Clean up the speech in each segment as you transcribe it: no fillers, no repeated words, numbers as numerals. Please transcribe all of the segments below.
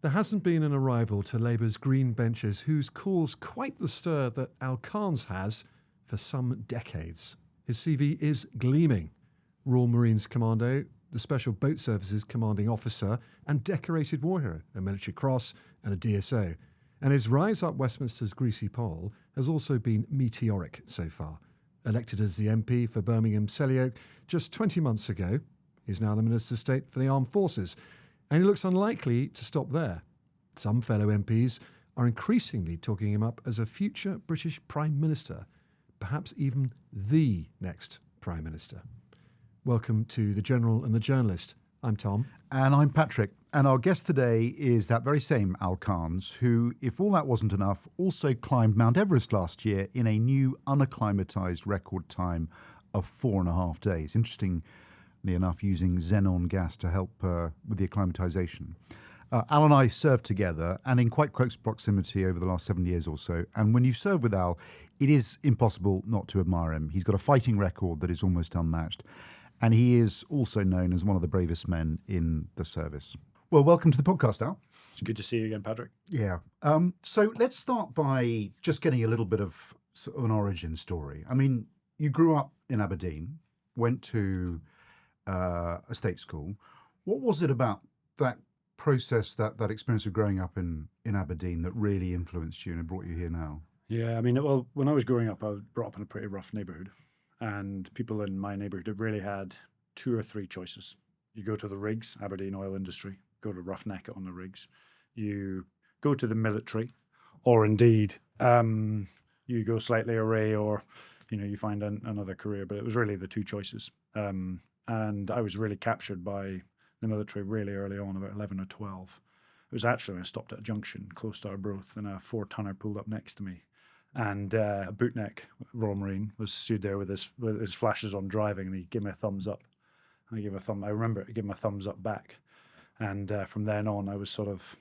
There hasn't been an arrival to Labour's Green benches who's caused quite the stir that Carns has for some decades. His CV is gleaming. Royal Marines Commando, the Special Boat Services Commanding Officer, and decorated war hero, a military cross and a DSO. And his rise up Westminster's greasy pole has also been meteoric so far. Elected as the MP for Birmingham Selly just 20 months ago, he's now the Minister of State for the Armed Forces. And he looks unlikely to stop there. Some fellow MPs are increasingly talking him up as a future British Prime Minister, perhaps even the next Prime Minister. Welcome to The General and the Journalist. I'm Tom. And I'm Patrick. And our guest today is that very same Carns, who, if all that wasn't enough, also climbed Mount Everest last year in a new unacclimatised record time of 4.5 days. Interestingly enough, using xenon gas to help with the acclimatisation. Al and I served together and in quite close proximity over the last 7 years or so. And when you serve with Al, it is impossible not to admire him. He's got a fighting record that is almost unmatched. And he is also known as one of the bravest men in the service. Well, welcome to the podcast, Al. It's good to see you again, Patrick. Yeah. So let's start by just getting a little bit of sort of an origin story. I mean, you grew up in Aberdeen, went to a state school. What was it about that process, that experience of growing up in Aberdeen that really influenced you and brought you here now? Yeah, I mean, well, when I was growing up, I was brought up in a pretty rough neighbourhood. And people in my neighbourhood really had 2 or 3 choices. You go to the rigs, Aberdeen oil industry, go to roughneck it on the rigs. You go to the military, or indeed you go slightly array, or you find another career. But it was really the 2 choices. And I was really captured by the military really early on, about 11 or 12. It was actually when I stopped at a junction close to Arbroath, and a 4-tonner pulled up next to me. And a bootneck Royal Marine was stood there with his flashes on driving, and he gave me a thumbs up. And I remember it, gave him a thumbs up back. And from then on, I was sort of,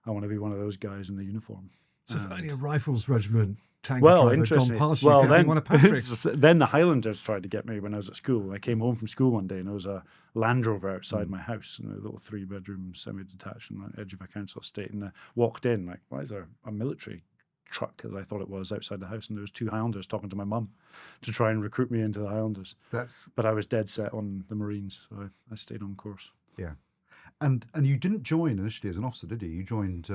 I want to be one of those guys in the uniform. So if only a rifles regiment tank driver had gone past you, then one of Patrick's. Then the Highlanders tried to get me when I was at school. I came home from school one day, and there was a Land Rover outside my house, and a little 3-bedroom semi-detached on the edge of a council estate. And I walked in, like, why is there a military truck, as I thought it was, outside the house, and there was 2 Highlanders talking to my mum to try and recruit me into the Highlanders. But I was dead set on the Marines, so I stayed on course. Yeah, and you didn't join initially as an officer, did you? You joined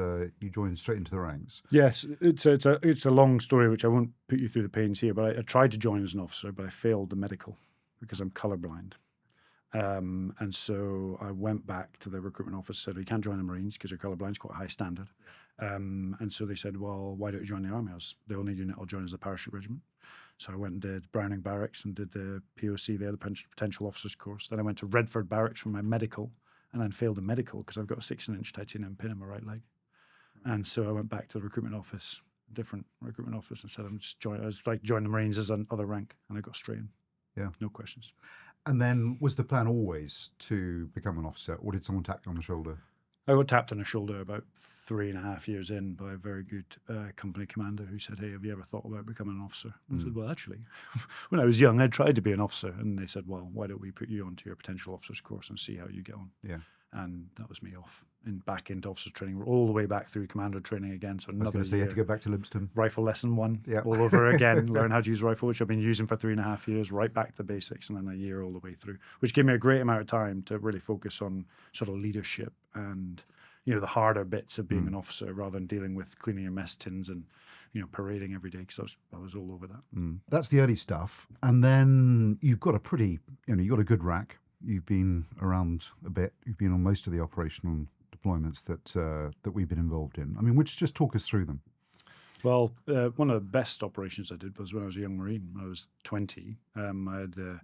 straight into the ranks. Yes, it's a long story which I won't put you through the pains here. But I tried to join as an officer, but I failed the medical because I'm colourblind. And so I went back to the recruitment office, said, you can't join the Marines because you're colourblind. It's quite a high standard. And so they said, well, why don't you join the Army? The only unit I'll join is the parachute regiment. So I went and did Browning Barracks and did the POC there, the Potential Officers course. Then I went to Redford Barracks for my medical, and then failed the medical because I've got a 16-inch titanium pin in my right leg. And so I went back to the recruitment office, different recruitment office, and said, I was like, join the Marines as another rank. And I got straight in. Yeah. No questions. And then was the plan always to become an officer, or did someone tap you on the shoulder? I got tapped on the shoulder about 3.5 years in by a very good company commander who said, hey, have you ever thought about becoming an officer? I said, well, actually, when I was young, I tried to be an officer. And they said, well, why don't we put you onto your potential officers course and see how you get on? Yeah. And that was me off and back into officer training, all the way back through commander training again. So another year. You had to go back to Livingston. Rifle lesson 1, all over again, learn how to use rifle, which I've been using for 3.5 years, right back to basics, and then a year all the way through, which gave me a great amount of time to really focus on sort of leadership and, the harder bits of being an officer rather than dealing with cleaning your mess tins and, parading every day, because I was all over that. That's the early stuff. And then you've got you've got a good rack. You've been around a bit. You've been on most of the operational deployments that we've been involved in. I mean, just talk us through them. Well, one of the best operations I did was when I was a young Marine. When I was 20. I had the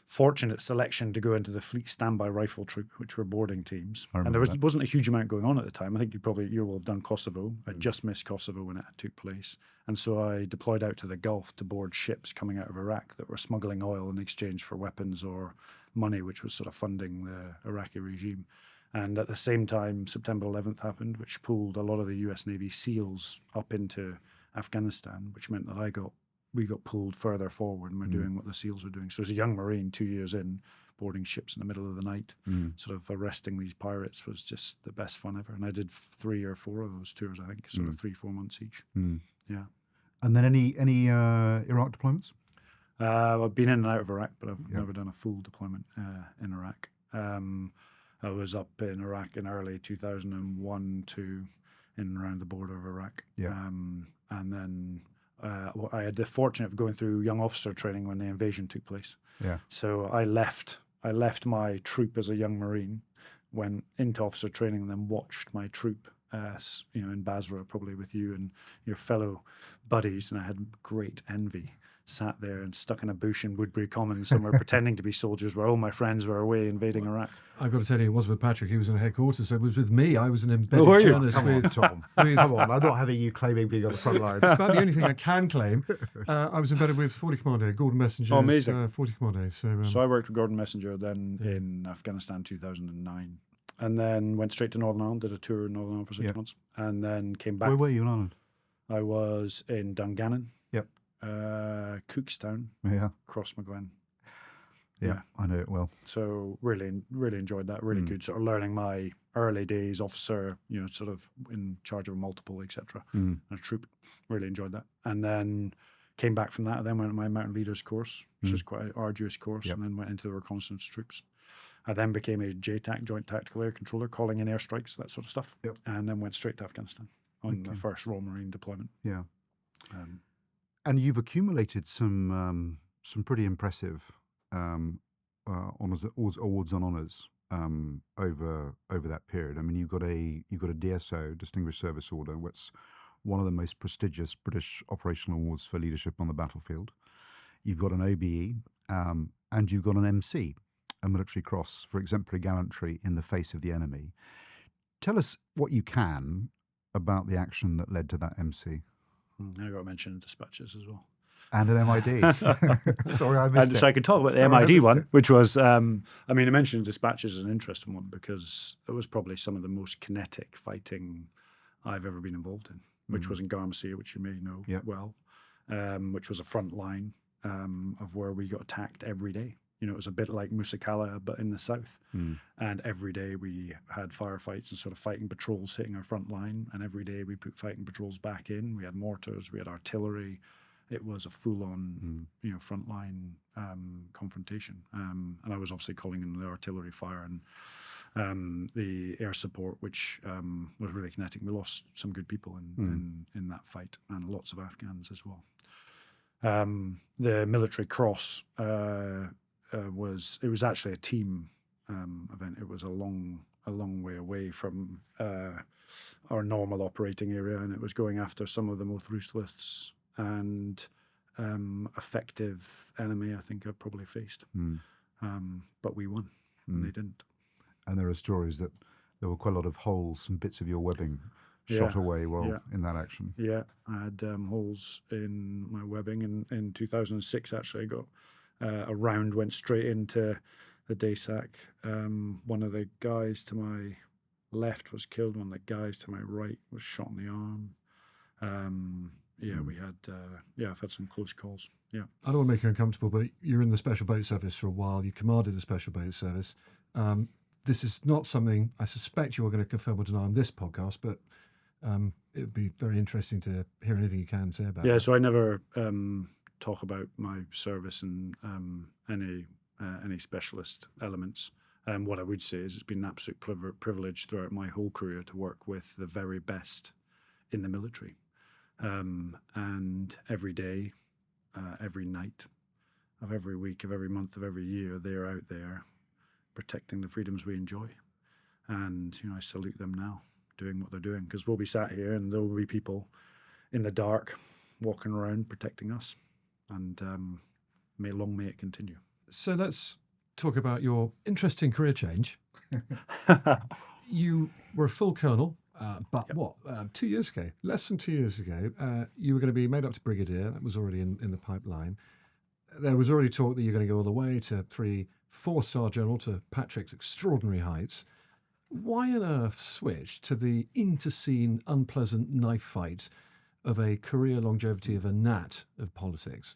fortunate selection to go into the Fleet Standby Rifle Troop, which were boarding teams. And there wasn't a huge amount going on at the time. I think you will have done Kosovo. I just missed Kosovo when it took place. And so I deployed out to the Gulf to board ships coming out of Iraq that were smuggling oil in exchange for weapons or money, which was sort of funding the Iraqi regime. And at the same time, September 11th happened, which pulled a lot of the US Navy SEALs up into Afghanistan, which meant that we got pulled further forward and we're doing what the SEALs were doing. So as a young Marine, 2 years in, boarding ships in the middle of the night, sort of arresting these pirates was just the best fun ever. And I did 3 or 4 of those tours, I think, sort of 3-4 months each. Yeah. And then any Iraq deployments? I've been in and out of Iraq, but I've never done a full deployment in Iraq. I was up in Iraq in early 2001, 2, in and around the border of Iraq. Yeah. And then I had the fortune of going through young officer training when the invasion took place. Yeah. So I left my troop as a young Marine, went into officer training, and then watched my troop, in Basra, probably with you and your fellow buddies, and I had great envy. Sat there and stuck in a bush in Woodbury Common somewhere, pretending to be soldiers, where all my friends were away invading Iraq. I've got to tell you, it was with Patrick. He was in headquarters. So it was with me. I was an embedded were you? journalist. Come on, Tom. Come on. I'm not having you claiming being on the front lines. It's about the only thing I can claim. I was embedded with 40 Commando, Gordon Messenger's amazing. 40 Commando. So I worked with Gordon Messenger then in Afghanistan 2009. And then went straight to Northern Ireland, did a tour in Northern Ireland for 6 months, and then came back. Where were you in Ireland? I was in Dungannon. Yep. Cookstown, Yeah. Crossmaglen. Yeah, I know it well. So really enjoyed that. Really good sort of learning my early days officer, sort of in charge of a multiple, etc. And a troop. Really enjoyed that. And then came back from that. I then went on my mountain leaders course, which is quite an arduous course, and then went into the reconnaissance troops. I then became a JTAC, Joint Tactical Air Controller, calling in airstrikes, that sort of stuff. Yep. And then went straight to Afghanistan on the first Royal Marine deployment. Yeah. And you've accumulated some pretty impressive awards and honours over that period. I mean, you've got a DSO, Distinguished Service Order, which one of the most prestigious British operational awards for leadership on the battlefield. You've got an OBE, and you've got an MC, a military cross for exemplary gallantry in the face of the enemy. Tell us what you can about the action that led to that MC. I got to mention dispatches as well. And an MID. Sorry, I missed it. So I could talk about the MID one, which was, I mentioned dispatches is an interesting one because it was probably some of the most kinetic fighting I've ever been involved in, which was in Garmsey, which you may know well, which was a front line of where we got attacked every day. It was a bit like Musakala, but in the south. And every day we had firefights and sort of fighting patrols hitting our front line. And every day we put fighting patrols back in. We had mortars, we had artillery. It was a full-on, frontline confrontation. And I was obviously calling in the artillery fire and the air support, which was really kinetic. We lost some good people in that fight, and lots of Afghans as well. The military cross was actually a team event. It was a long way away from our normal operating area, and it was going after some of the most ruthless and effective enemy I think I've probably faced. But we won, and they didn't. And there are stories that there were quite a lot of holes and bits of your webbing shot away while in that action. Yeah, I had holes in my webbing. In 2006, actually, I got a round went straight into the DASAC. One of the guys to my left was killed. One of the guys to my right was shot in the arm. We had, I've had some close calls. Yeah. I don't want to make you uncomfortable, but you're in the Special Boat Service for a while. You commanded the Special Boat Service. This is not something I suspect you are going to confirm or deny on this podcast, but it would be very interesting to hear anything you can say about it. Yeah, so I never talk about my service and any specialist elements. What I would say is it's been an absolute privilege throughout my whole career to work with the very best in the military. And every day, every night of every week, of every month, of every year, they're out there protecting the freedoms we enjoy. And, I salute them now, doing what they're doing, because we'll be sat here and there will be people in the dark walking around protecting us. And may it continue. So let's talk about your interesting career change. You were a full colonel, but 2 years ago, less than 2 years ago, you were going to be made up to brigadier. That was already in the pipeline. There was already talk that you're going to go all the way to 4-star general, to Patrick's extraordinary heights. Why on earth switch to the interscene, unpleasant knife fight of a career longevity of a gnat of politics?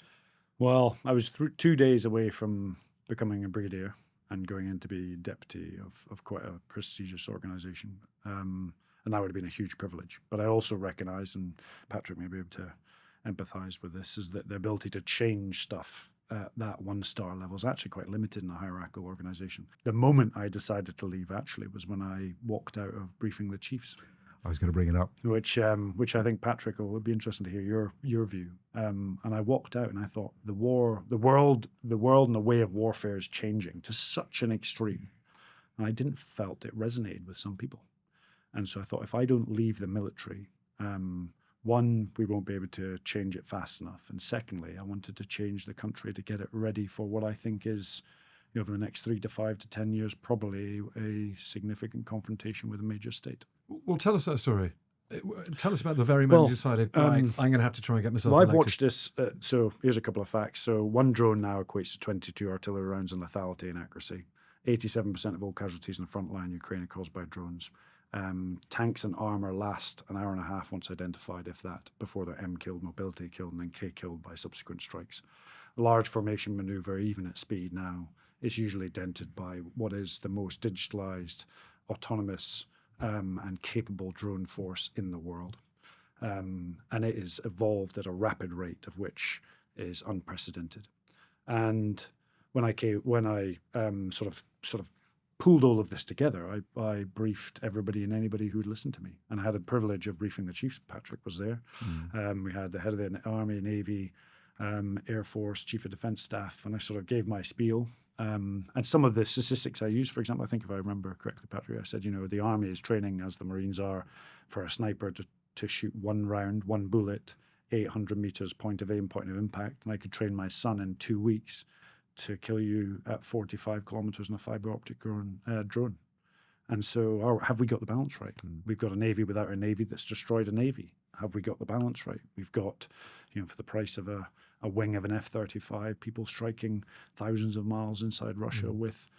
Well, I was 2 days away from becoming a brigadier, and going in to be deputy of quite a prestigious organisation. And that would have been a huge privilege. But I also recognise, and Patrick may be able to empathise with this, is that the ability to change stuff at that 1-star level is actually quite limited in a hierarchical organisation. The moment I decided to leave actually was when I walked out of briefing the chiefs. I was going to bring it up. Which I think, Patrick, would be interesting to hear your view. And I walked out and I thought the world and the way of warfare is changing to such an extreme. And I didn't felt it resonated with some people. And so I thought, if I don't leave the military, one, we won't be able to change it fast enough. And secondly, I wanted to change the country to get it ready for what I think is, over the next 3 to 5 to 10 years, probably a significant confrontation with a major state. Well, tell us that story. Tell us about the very moment you decided, right, I'm going to have to try and get myself elected. I've watched this. So here's a couple of facts. So one drone now equates to 22 artillery rounds in lethality and accuracy. 87% of all casualties in the front line in Ukraine are caused by drones. Tanks and armour last an hour and a half once identified, if that, before they're M killed, mobility killed, and then K killed by subsequent strikes. Large formation manoeuvre, even at speed now, is usually dented by what is the most digitalised, autonomous, and capable drone force in the world. And it is evolved at a rapid rate of which is unprecedented. And when I sort of pulled all of this together, I briefed everybody and anybody who'd listen to me. And I had the privilege of briefing the chiefs. Patrick was there. We had the head of the Army, Navy, Air Force, Chief of Defence Staff, and I sort of gave my spiel. And some of the statistics I used, for example, I think if I remember correctly, Patrick, I said, the Army is training, as the Marines are, for a sniper to shoot one round, one bullet, 800 metres, point of aim, point of impact. And I could train my son in 2 weeks to kill you at 45 kilometres in a fibre optic drone. And so have we got the balance right? We've got a Navy without a Navy that's destroyed a Navy. Have we got the balance right? We've got, for the price of a wing of an F-35, people striking thousands of miles inside Russia with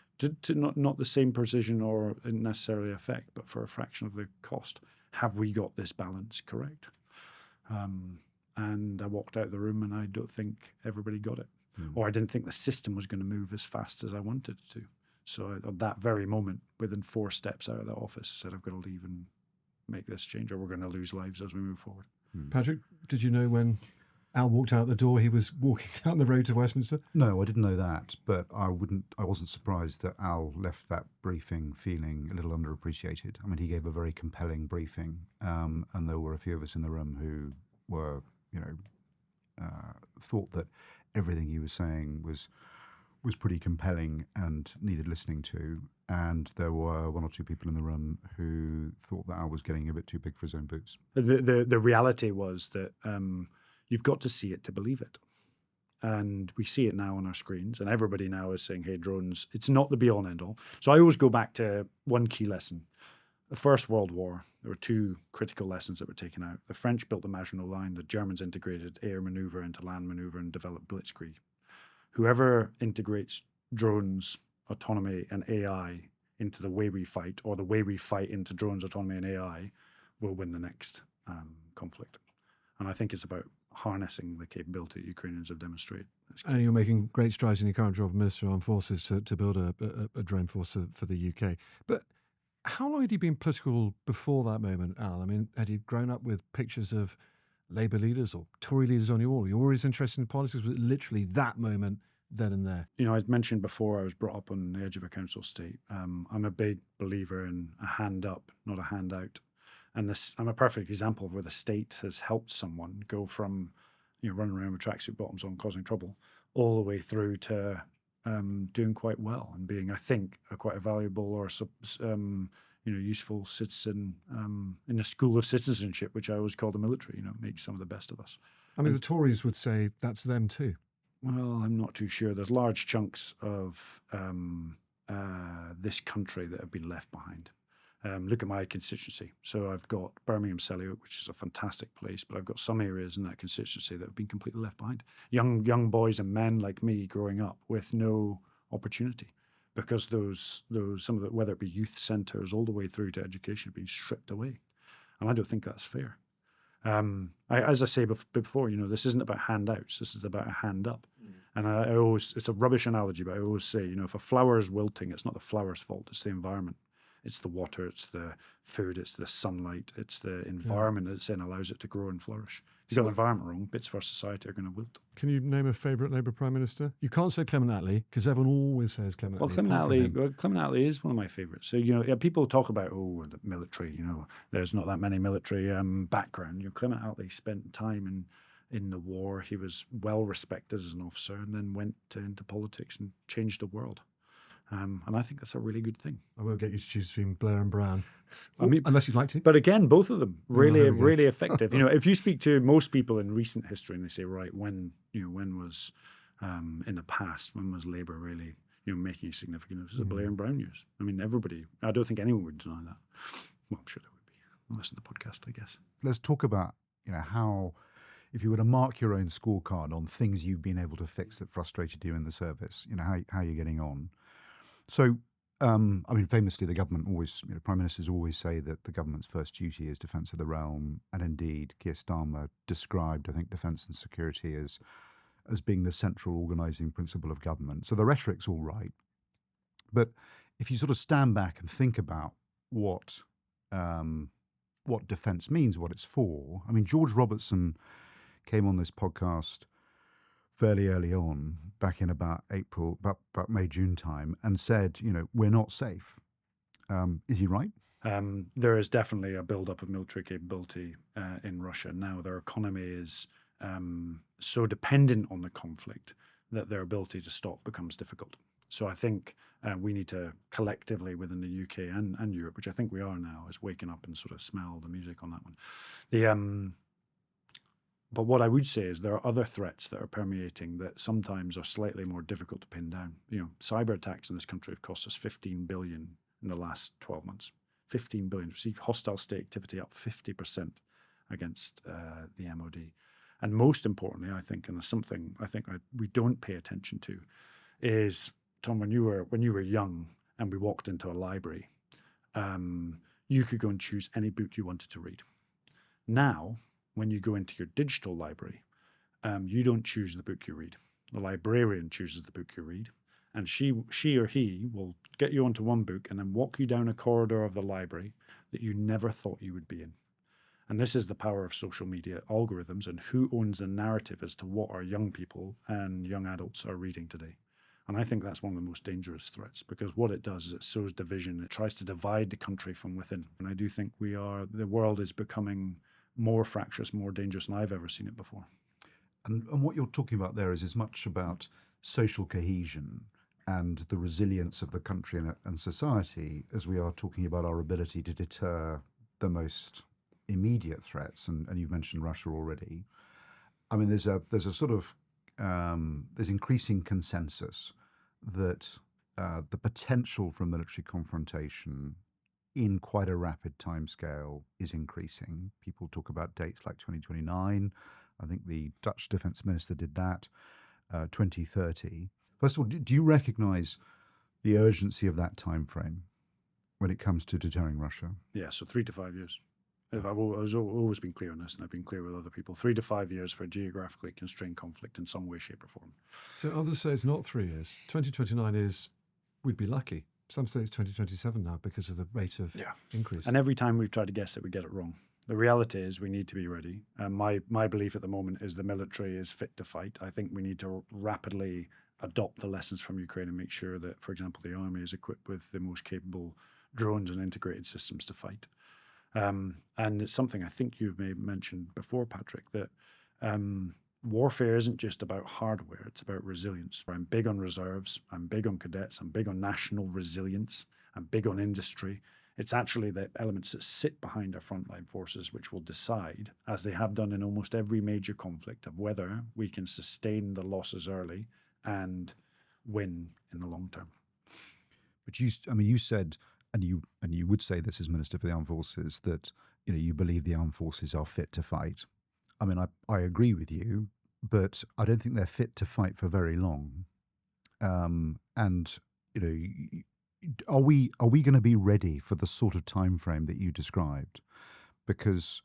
not the same precision or necessarily effect, but for a fraction of the cost. Have we got this balance correct? And I walked out of the room and I don't think everybody got it. Or I didn't think the system was going to move as fast as I wanted it to. So at that very moment, within 4 steps out of the office, I said, I've got to leave and make this change or we're going to lose lives as we move forward. Patrick, did you know when Al walked out the door, he was walking down the road to Westminster? No, I didn't know that, but I wasn't surprised that Al left that briefing feeling a little underappreciated. I mean, he gave a very compelling briefing, and there were a few of us in the room who were, thought that everything he was saying was pretty compelling and needed listening to. And there were 1 or 2 people in the room who thought that Al was getting a bit too big for his own boots. The reality was that you've got to see it to believe it. And we see it now on our screens. And everybody now is saying, hey, drones, it's not the be-all and end-all. So I always go back to one key lesson. The First World War, there were 2 critical lessons that were taken out. The French built the Maginot Line. The Germans integrated air maneuver into land maneuver and developed blitzkrieg. Whoever integrates drones, autonomy, and AI into the way we fight, or the way we fight into drones, autonomy, and AI, will win the next conflict. And I think it's about harnessing the capability that Ukrainians have demonstrated. And you're making great strides in your current job, Minister of Armed Forces, to build a drone force for the UK. But how long had you been political before that moment, Al? I mean, had you grown up with pictures of Labour leaders or Tory leaders on your wall? Were you always interested in politics? Was it literally that moment then and there? I mentioned before I was brought up on the edge of a council estate. I'm a big believer in a hand up, not a handout. And I'm a perfect example of where the state has helped someone go from, running around with tracksuit bottoms on, causing trouble, all the way through to doing quite well and being, I think, quite a valuable or useful citizen in a school of citizenship, which I always call the military. Makes some of the best of us. I mean, the Tories would say that's them too. Well, I'm not too sure. There's large chunks of this country that have been left behind. Look at my constituency. So I've got Birmingham Selly, which is a fantastic place, but I've got some areas in that constituency that have been completely left behind. Young boys and men like me growing up with no opportunity because some of the, whether it be youth centres all the way through to education, have been stripped away. And I don't think that's fair. As I say before, this isn't about handouts. This is about a hand up. And I always, it's a rubbish analogy, but I always say, if a flower is wilting, it's not the flower's fault, it's the environment. It's the water, it's the food, it's the sunlight, it's the environment that it's in allows it to grow and flourish. If you got the environment wrong, bits of our society are going to wilt. Can you name a favourite Labour Prime Minister? You can't say Clement Attlee, because everyone always says Clement Attlee. Clement Attlee is one of my favourites. So, people talk about, the military, there's not that many military background. Clement Attlee spent time in the war. He was well respected as an officer and then went into politics and changed the world. And I think that's a really good thing. I will get you to choose between Blair and Brown. Unless you'd like to. But again, both of them really effective. If you speak to most people in recent history and they say, right, when was in the past, when was Labour really making a significant? It was the Blair and Brown years. I mean, everybody. I don't think anyone would deny that. Well, I'm sure there would be. I'll listen to the podcast, I guess. Let's talk about how, if you were to mark your own scorecard on things you've been able to fix that frustrated you in the service, how you're getting on. So, famously, the government always, prime ministers always say that the government's first duty is defence of the realm, and indeed, Keir Starmer described, I think, defence and security as being the central organising principle of government. So the rhetoric's all right, but if you sort of stand back and think about what defence means, what it's for, George Robertson came on this podcast fairly early on, back in about May, June time, and said, we're not safe. Is he right? There is definitely a build-up of military capability in Russia now. Their economy is so dependent on the conflict that their ability to stop becomes difficult. So I think we need to collectively within the UK and Europe, which I think we are now, is waking up and sort of smell the music on that one. But what I would say is there are other threats that are permeating that sometimes are slightly more difficult to pin down. Cyber attacks in this country have cost us 15 billion in the last 12 months. 15 billion. We see hostile state activity up 50% against the MOD. And most importantly, I think, and something I think we don't pay attention to, is, Tom, when you were young and we walked into a library, you could go and choose any book you wanted to read. Now, when you go into your digital library, you don't choose the book you read. The librarian chooses the book you read, and she or he will get you onto one book and then walk you down a corridor of the library that you never thought you would be in. And this is the power of social media algorithms and who owns the narrative as to what our young people and young adults are reading today. And I think that's one of the most dangerous threats, because what it does is it sows division. It tries to divide the country from within. And I do think the world is becoming more fractious, more dangerous than I've ever seen it before. And what you're talking about there is as much about social cohesion and the resilience of the country and society as we are talking about our ability to deter the most immediate threats. And you've mentioned Russia already. There's a sort of there's increasing consensus that the potential for military confrontation in quite a rapid timescale is increasing. People talk about dates like 2029. I think the Dutch defence minister did that. 2030. First of all, do you recognise the urgency of that time frame when it comes to deterring Russia? Yeah, so 3 to 5 years. I've always been clear on this, and I've been clear with other people. 3 to 5 years for geographically constrained conflict in some way, shape, or form. So others say it's not 3 years. 2029 we'd be lucky. Some say it's 2027 now because of the rate of increase. And every time we've tried to guess it, we get it wrong. The reality is we need to be ready. My belief at the moment is the military is fit to fight. I think we need to rapidly adopt the lessons from Ukraine and make sure that, for example, the army is equipped with the most capable drones and integrated systems to fight. And it's something I think you've mentioned before, Patrick, that warfare isn't just about hardware, it's about resilience. I'm big on reserves, I'm big on cadets, I'm big on national resilience, I'm big on industry. It's actually the elements that sit behind our frontline forces which will decide, as they have done in almost every major conflict, of whether we can sustain the losses early and win in the long term. But you said, and you would say this as Minister for the Armed Forces, that you believe the armed forces are fit to fight. I agree with you, but I don't think they're fit to fight for very long. Are we going to be ready for the sort of time frame that you described? Because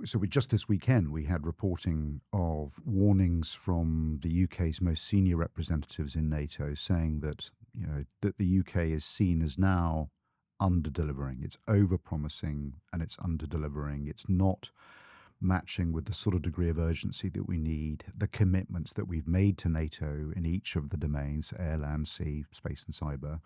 So just this weekend, we had reporting of warnings from the UK's most senior representatives in NATO saying that, that the UK is seen as now under-delivering. It's over-promising and it's under-delivering. It's not matching with the sort of degree of urgency that we need, the commitments that we've made to NATO in each of the domains, air, land, sea, space and cyber.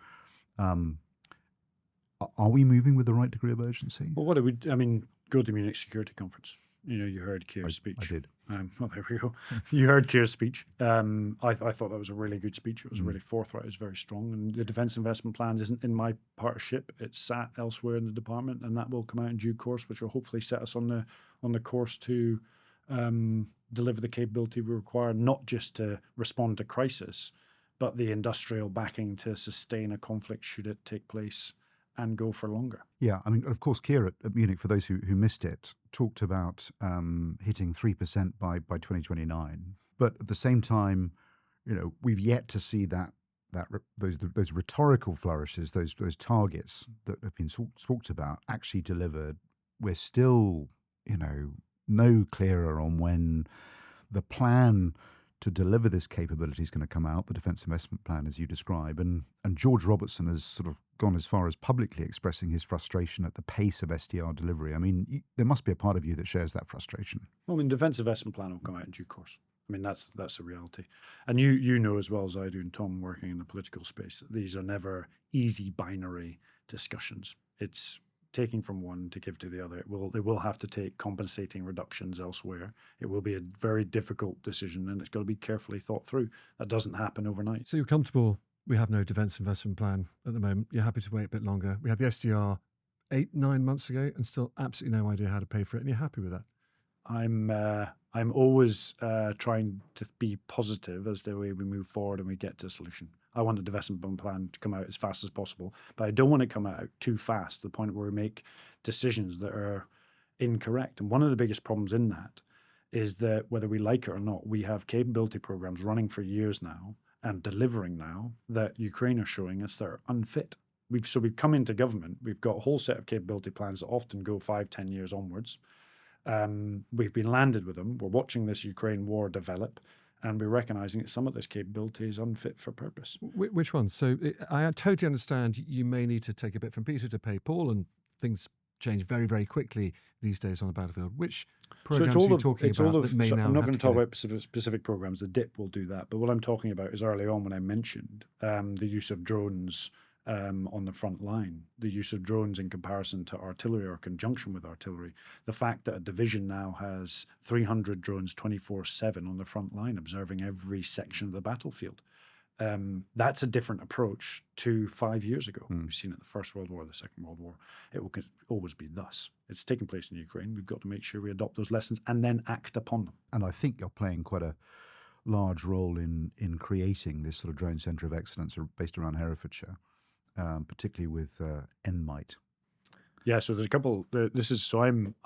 Are we moving with the right degree of urgency? Well, go to the Munich Security Conference. You heard Keir's speech. I did. Well, there we go. You heard Keir's speech. I thought that was a really good speech. It was really forthright. It was very strong. And the defence investment plan isn't in my part of ship. It's sat elsewhere in the department, and that will come out in due course, which will hopefully set us on the course to deliver the capability we require, not just to respond to crisis, but the industrial backing to sustain a conflict should it take place and go for longer. Yeah, of course, Keir at Munich, for those who missed it, talked about hitting 3% by 2029. But at the same time, we've yet to see those rhetorical flourishes, those targets that have been talked about, actually delivered. We're still, no clearer on when the plan to deliver this capability is going to come out, the defence investment plan, as you describe. And George Robertson has sort of gone as far as publicly expressing his frustration at the pace of SDR delivery. There must be a part of you that shares that frustration. Well, defence investment plan will come out in due course. That's a reality. And you know as well as I do, and Tom working in the political space, that these are never easy binary discussions. It's taking from one to give to the other. They will have to take compensating reductions elsewhere. It will be a very difficult decision, and it's got to be carefully thought through. That doesn't happen overnight. So you're comfortable we have no defence investment plan at the moment. You're happy to wait a bit longer. We had the SDR 8-9 months ago and still absolutely no idea how to pay for it, and you're happy with that? I'm always trying to be positive as the way we move forward and we get to a solution. I want the investment plan to come out as fast as possible, but I don't want it to come out too fast to the point where we make decisions that are incorrect. And one of the biggest problems in that is that whether we like it or not, we have capability programs running for years now and delivering now that Ukraine are showing us that are unfit. We've come into government, we've got a whole set of capability plans that often go 5-10 years onwards. We've been landed with them. We're watching this Ukraine war develop, and we're recognizing that some of this capability is unfit for purpose. Which ones? So I totally understand you may need to take a bit from Peter to pay Paul, and things change very, very quickly these days on the battlefield. Which programs are you talking about that may now I'm not have going to to talk go? about specific programs. The DIP will do that. But what I'm talking about is early on when I mentioned the use of drones on the front line, the use of drones in comparison to artillery or conjunction with artillery, the fact that a division now has 300 drones 24/7 on the front line observing every section of the battlefield. That's a different approach to 5 years ago. We've seen it in the First World War, the Second World War. It will always be thus. It's taken place in Ukraine. We've got to make sure we adopt those lessons and then act upon them. And I think you're playing quite a large role in creating this sort of drone centre of excellence based around Herefordshire, particularly with Enmite. Yeah, so there's a couple.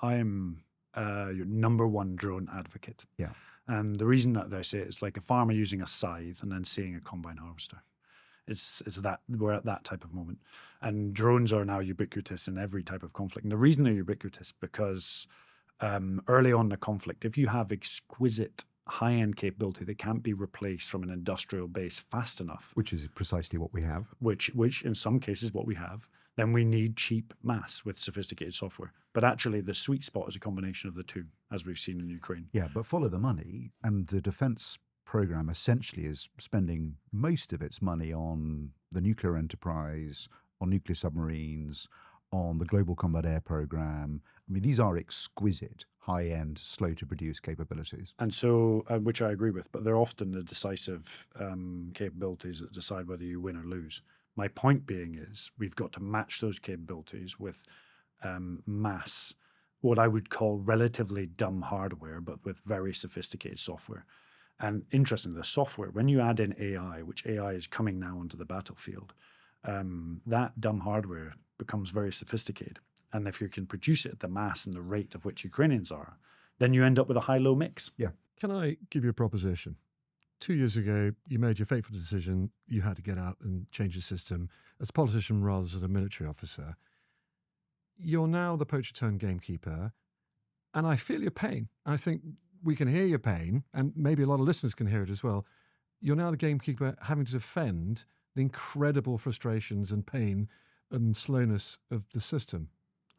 I'm your number one drone advocate. Yeah. And the reason that I say it is like a farmer using a scythe and then seeing a combine harvester. It's that we're at that type of moment, and drones are now ubiquitous in every type of conflict. And the reason they're ubiquitous because early on in the conflict, if you have exquisite high-end capability that can't be replaced from an industrial base fast enough, Which is precisely what we have. which in some cases what we have, then we need cheap mass with sophisticated software. But actually the sweet spot is a combination of the two, as we've seen in Ukraine. Yeah, but follow the money, and the defence programme essentially is spending most of its money on the nuclear enterprise, on nuclear submarines, on the Global Combat Air Programme. These are exquisite, high-end, slow-to-produce capabilities. And so, which I agree with, but they're often the decisive capabilities that decide whether you win or lose. My point being is we've got to match those capabilities with mass, what I would call relatively dumb hardware, but with very sophisticated software. And interestingly, the software, when you add in AI, which AI is coming now onto the battlefield, that dumb hardware becomes very sophisticated. And if you can produce it at the mass and the rate of which Ukrainians are, then you end up with a high-low mix. Yeah. Can I give you a proposition? 2 years ago, you made your fateful decision. You had to get out and change the system as a politician rather than a military officer. You're now the poacher-turned gamekeeper. And I feel your pain. I think we can hear your pain, and maybe a lot of listeners can hear it as well. You're now the gamekeeper having to defend the incredible frustrations and pain and slowness of the system.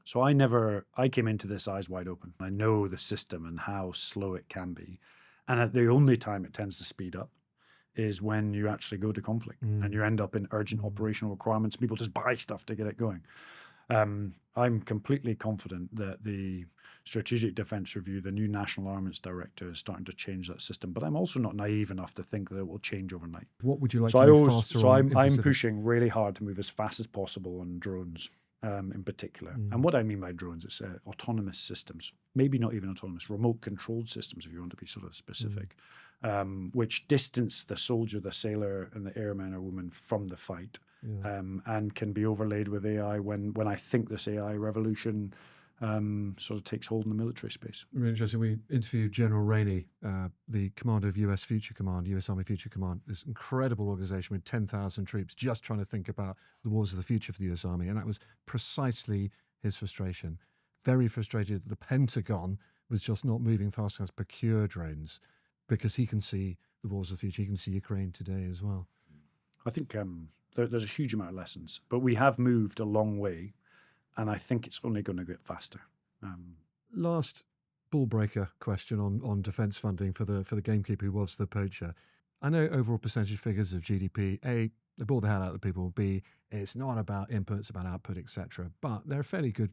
So I came into this eyes wide open. I know the system and how slow it can be. And at the only time it tends to speed up is when you actually go to conflict and you end up in urgent operational requirements. People just buy stuff to get it going. I'm completely confident that the Strategic Defence Review, the new National Armaments Director, is starting to change that system. But I'm also not naive enough to think that it will change overnight. What would you like to move faster so on? I'm pushing really hard to move as fast as possible on drones. In particular. And what I mean by drones is autonomous systems, maybe not even autonomous, remote controlled systems, if you want to be sort of specific, which distance the soldier, the sailor, and the airman or woman from the fight, and can be overlaid with AI when I think this AI revolution sort of takes hold in the military space. Really interesting. We interviewed General Rainey, the commander of US Future Command, US Army Future Command, this incredible organization with 10,000 troops just trying to think about the wars of the future for the US Army. And that was precisely his frustration. Very frustrated that the Pentagon was just not moving fast enough to procure drones, because he can see the wars of the future. He can see Ukraine today as well. I think there's a huge amount of lessons, but we have moved a long way. And I think it's only going to get faster. Last ball breaker question on defence funding for the gamekeeper who was the poacher. I know overall percentage figures of GDP. A, they bore the hell out of people. B, it's not about input, it's about output, etc. But they're a fairly good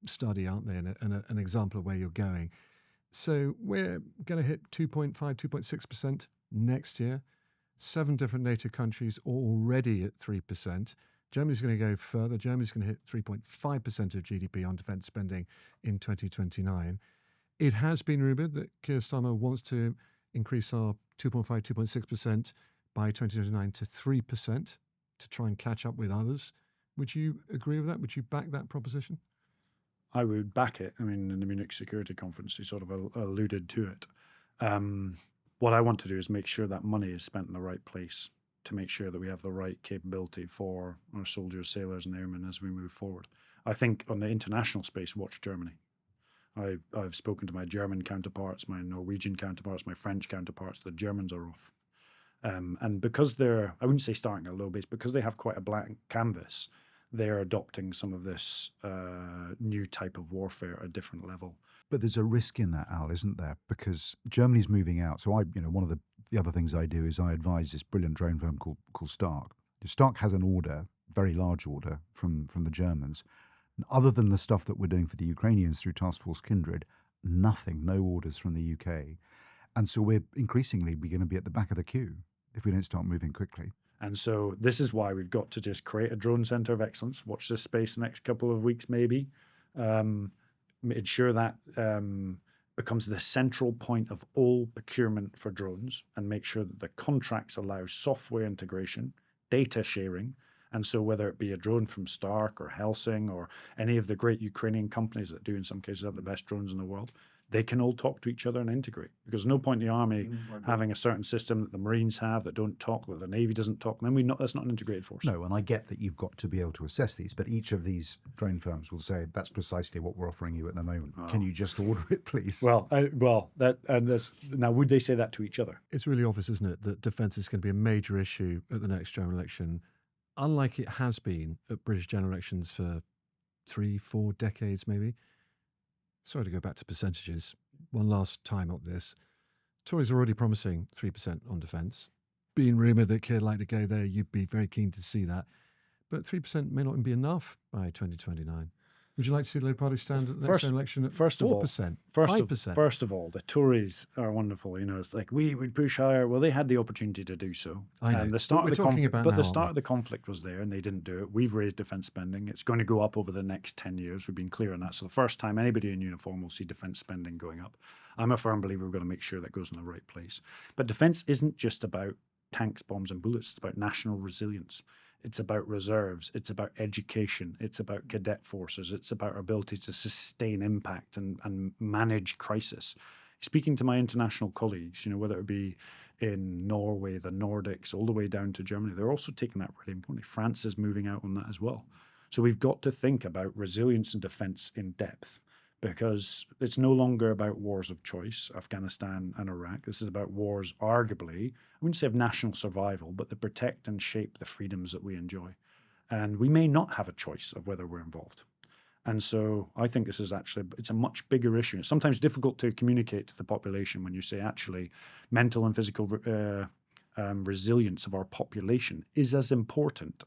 study, aren't they? And an example of where you're going. So we're going to hit 2.5, 2.6% next year. 7 different NATO countries are already at 3%. Germany's going to go further. Germany's going to hit 3.5% of GDP on defence spending in 2029. It has been rumoured that Keir Starmer wants to increase our 2.5, 2.6% by 2029 to 3% to try and catch up with others. Would you agree with that? Would you back that proposition? I would back it. I mean, in the Munich Security Conference, he sort of alluded to it. What I want to do is make sure that money is spent in the right place, to make sure that we have the right capability for our soldiers, sailors, and airmen as we move forward. I think on the international space, watch Germany. I've spoken to my German counterparts, my Norwegian counterparts, my French counterparts. The Germans are off. And because they're, I wouldn't say starting at a low base, because they have quite a blank canvas, they're adopting some of this new type of warfare at a different level. But there's a risk in that, Al, isn't there? Because Germany's moving out. So one of the other things I do is I advise this brilliant drone firm called Stark. Stark has an order, very large order from the Germans. And other than the stuff that we're doing for the Ukrainians through Task Force Kindred, nothing, no orders from the UK. And so we're increasingly going to be at the back of the queue if we don't start moving quickly. And so this is why we've got to just create a drone center of excellence. Watch this space the next couple of weeks, maybe. Ensure that becomes the central point of all procurement for drones, and make sure that the contracts allow software integration, data sharing. And so whether it be a drone from Stark or Helsing or any of the great Ukrainian companies that do in some cases have the best drones in the world, they can all talk to each other and integrate. Because no point in the Army having a certain system that the Marines have that don't talk, that the Navy doesn't talk. Then that's not an integrated force. No, and I get that you've got to be able to assess these, but each of these drone firms will say, that's precisely what we're offering you at the moment. Oh. Can you just order it, please? Now would they say that to each other? It's really obvious, isn't it, that defence is going to be a major issue at the next general election, unlike it has been at British general elections for 3-4 decades, maybe. Sorry to go back to percentages. One last time on this. Tories are already promising 3% on defence. Being rumoured that Keir'd like to go there, you'd be very keen to see that. But 3% may not even be enough by 2029. Would you like to see the Labour Party stand at the next election at 4%, 5%? First of all, the Tories are wonderful. You know, it's like we would push higher. Well, they had the opportunity to do so. I know. And the start of the conflict was there, and they didn't do it. We've raised defence spending. It's going to go up over the next 10 years. We've been clear on that. So the first time anybody in uniform will see defence spending going up. I'm a firm believer we've got to make sure that goes in the right place. But defence isn't just about tanks, bombs, and bullets. It's about national resilience. It's about reserves. It's about education. It's about cadet forces. It's about our ability to sustain impact and manage crisis. Speaking to my international colleagues, whether it be in Norway, the Nordics, all the way down to Germany, they're also taking that really importantly. France is moving out on that as well. So we've got to think about resilience and defence in depth, because it's no longer about wars of choice, Afghanistan and Iraq. This is about wars, arguably, I wouldn't say of national survival, but that protect and shape the freedoms that we enjoy. And we may not have a choice of whether we're involved. And so I think this is actually, it's a much bigger issue. It's sometimes difficult to communicate to the population when you say actually mental and physical resilience of our population is as important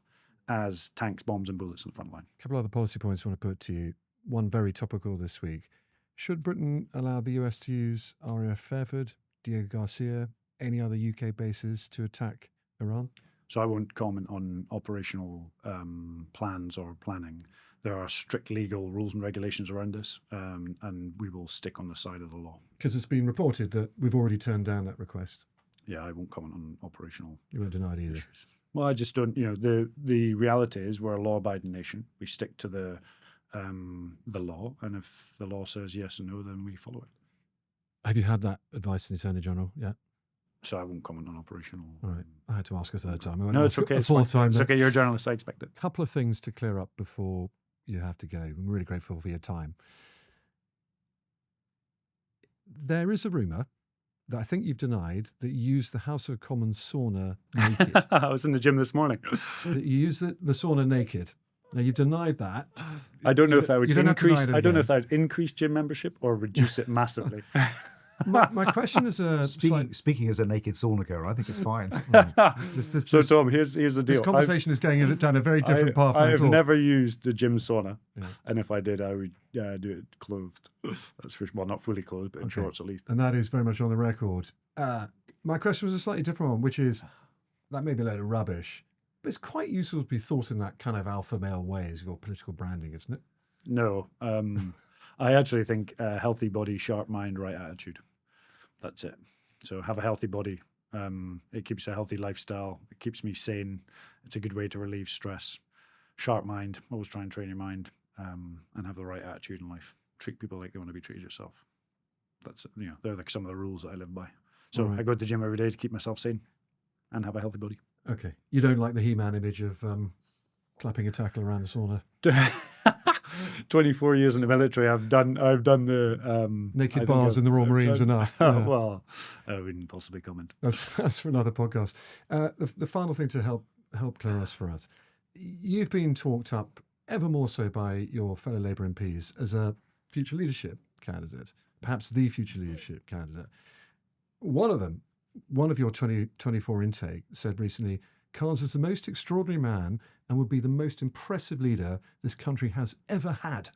as tanks, bombs and bullets in the front line. A couple of other policy points I want to put to you. One very topical this week. Should Britain allow the US to use RAF Fairford, Diego Garcia, any other UK bases to attack Iran? So I won't comment on operational plans or planning. There are strict legal rules and regulations around this, and we will stick on the side of the law. Because it's been reported that we've already turned down that request. Yeah, I won't comment on operational You won't deny it either. issues. Well, I just don't, the reality is we're a law-abiding nation. We stick to the law, and if the law says yes and no, then we follow it. Have you had that advice from the Attorney General? Yeah. So I won't comment on operational. All right. I had to ask a third time. No, it's okay. A It's fourth fine. time. It's then. okay. You're a journalist. I expect it. A couple of things to clear up before you have to go. I'm really grateful for your time. There is a rumour that I think you've denied that you used the House of Commons sauna naked. I was in the gym this morning. That you used the sauna naked. Now you've denied that. I don't know if that would You don't have to increase. deny it I don't know again. if that would increase gym membership or reduce it massively. My question is Speaking as a naked sauna goer, I think it's fine. So Tom, here's the this deal. conversation is going down a very different path than I I have thought. never used the gym sauna, Yeah. and if I did, I would do it clothed. That's for well, not fully clothed, but in Okay. shorts at least. And that is very much on the record. My question was a slightly different one, which is, that may be a load of rubbish, but it's quite useful to be thought in that kind of alpha male way as your political branding, isn't it? No, I actually think healthy body, sharp mind, right attitude. That's it. So have a healthy body. It keeps a healthy lifestyle. It keeps me sane. It's a good way to relieve stress. Sharp mind. Always try and train your mind, and have the right attitude in life. Treat people like they want to be treated yourself. That's it. They're like some of the rules that I live by. So All right. I go to the gym every day to keep myself sane and have a healthy body. Okay. You don't like the He-Man image of clapping a tackle around the sauna? 24 years in the military, I've done the Naked I think bars in the Royal Marines enough. Yeah. Well, I wouldn't possibly comment. That's for another podcast. The final thing to help clear us for us. You've been talked up ever more so by your fellow Labour MPs as a future leadership candidate, perhaps the future leadership candidate. One of your 2024 intake said recently, Carns is the most extraordinary man and would be the most impressive leader this country has ever had.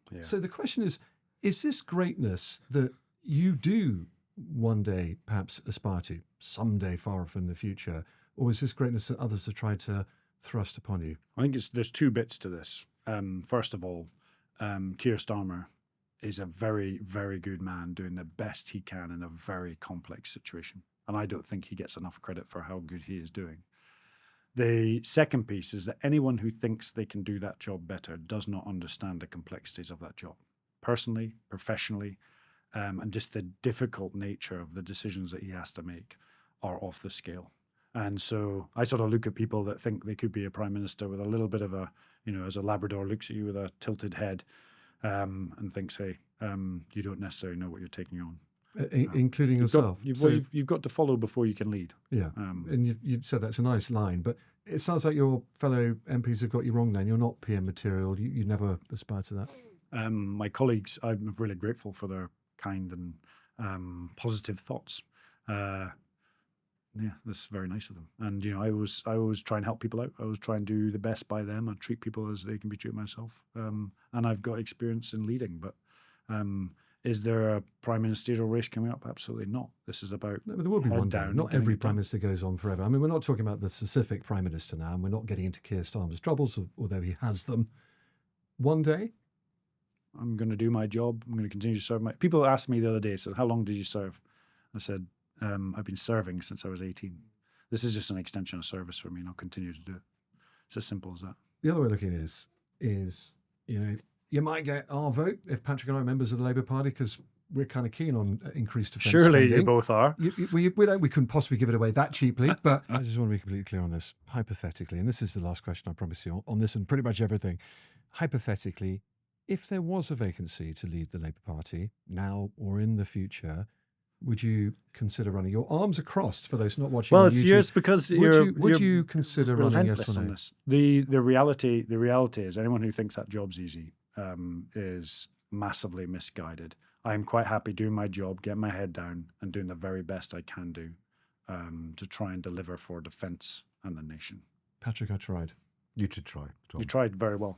Yeah. So the question is this greatness that you do one day perhaps aspire to, someday far off in the future, or is this greatness that others have tried to thrust upon you? I think there's two bits to this. First of all, Keir Starmer is a very, very good man doing the best he can in a very complex situation. And I don't think he gets enough credit for how good he is doing. The second piece is that anyone who thinks they can do that job better does not understand the complexities of that job. Personally, professionally, and just the difficult nature of the decisions that he has to make are off the scale. And so I sort of look at people that think they could be a prime minister with a little bit of a, as a Labrador looks at you with a tilted head, and thinks, hey, you don't necessarily know what you're taking on. Including yourself. You've got to follow before you can lead. Yeah, and you've said that's a nice line, but it sounds like your fellow MPs have got you wrong then. You're not PM material. You never aspire to that. My colleagues, I'm really grateful for their kind and positive thoughts. Yeah, that's very nice of them. And, I always try and help people out. I always try and do the best by them and treat people as they can be treated myself. And I've got experience in leading, but is there a prime ministerial race coming up? Absolutely not. This is about No, but there will be head one day. down, Not getting every it prime done. minister goes on forever. I mean, we're not talking about the specific prime minister now, and we're not getting into Keir Starmer's troubles, although he has them. One day, I'm going to do my job. I'm going to continue to serve my... People asked me the other day, said, how long did you serve? I said, I've been serving since I was 18. This is just an extension of service for me, and I'll continue to do it. It's as simple as that. the other way of looking at it is you might get our vote if Patrick and I are members of the Labour Party because we're kind of keen on increased defence Surely spending. you both are. We couldn't possibly give it away that cheaply, but I just want to be completely clear on this. Hypothetically, and this is the last question I promise you on this and pretty much everything. Hypothetically, If there was a vacancy to lead the Labour Party, now or in the future, would you consider running? Your arms are crossed for those not watching Well, on it's YouTube. yours because Would you consider running, yes relentless or on no? this. The reality is anyone who thinks that job's easy is massively misguided. I'm quite happy doing my job, getting my head down, and doing the very best I can do to try and deliver for defence and the nation. Patrick, I tried. You should try, Tom. You tried very well.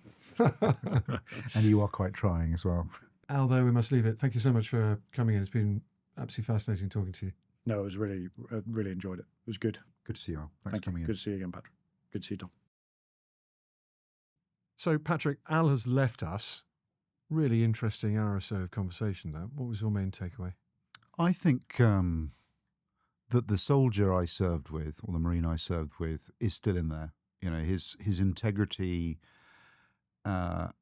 And you are quite trying as well. Al, though, we must leave it. Thank you so much for coming in. It's been absolutely fascinating talking to you. No, it was really enjoyed it. It was good. Good to see you, Al. Thanks Thank for coming you. in. Good to see you again, Patrick. Good to see you, Tom. So, Patrick, Al has left us. Really interesting hour or so of conversation, though. What was your main takeaway? I think that the soldier I served with, or the Marine I served with, is still in there. You know, his integrity, and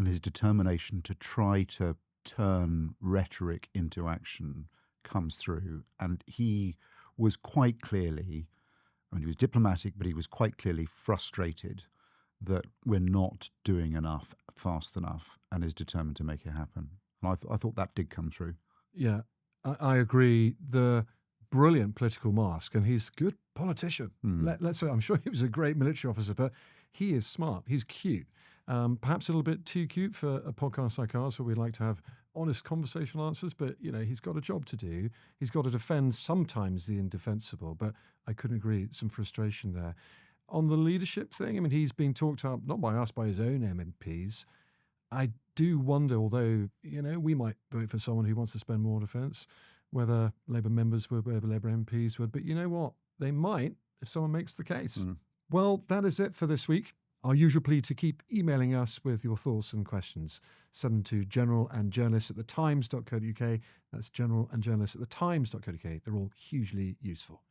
his determination to try to turn rhetoric into action comes through. And he was quite clearly, I mean, he was diplomatic, but he was quite clearly frustrated that we're not doing enough fast enough, and is determined to make it happen. And I thought that did come through. Yeah, I agree. The brilliant political mask, and he's a good politician. Let's say, I'm sure he was a great military officer, but he is smart. He's cute. Perhaps a little bit too cute for a podcast like ours, where we like to have honest conversational answers. But you know, he's got a job to do. He's got to defend sometimes the indefensible. But I couldn't agree. Some frustration there. On the leadership thing, I mean, he's been talked up not by us, by his own MMPs. I do wonder, although, you know, we might vote for someone who wants to spend more on defence, whether Labour members would, whether Labour MPs would. But you know what? They might if someone makes the case. Well, that is it for this week. Our usual plea to keep emailing us with your thoughts and questions. Send them to general&journalists@thetimes.co.uk. That's general&journalists@thetimes.co.uk. They're all hugely useful.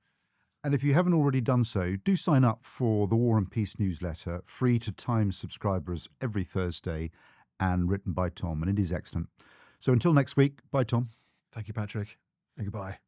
And if you haven't already done so, do sign up for the War and Peace newsletter, free to Times subscribers every Thursday, and written by Tom, and it is excellent. So until next week, bye, Tom. Thank you, Patrick, and goodbye.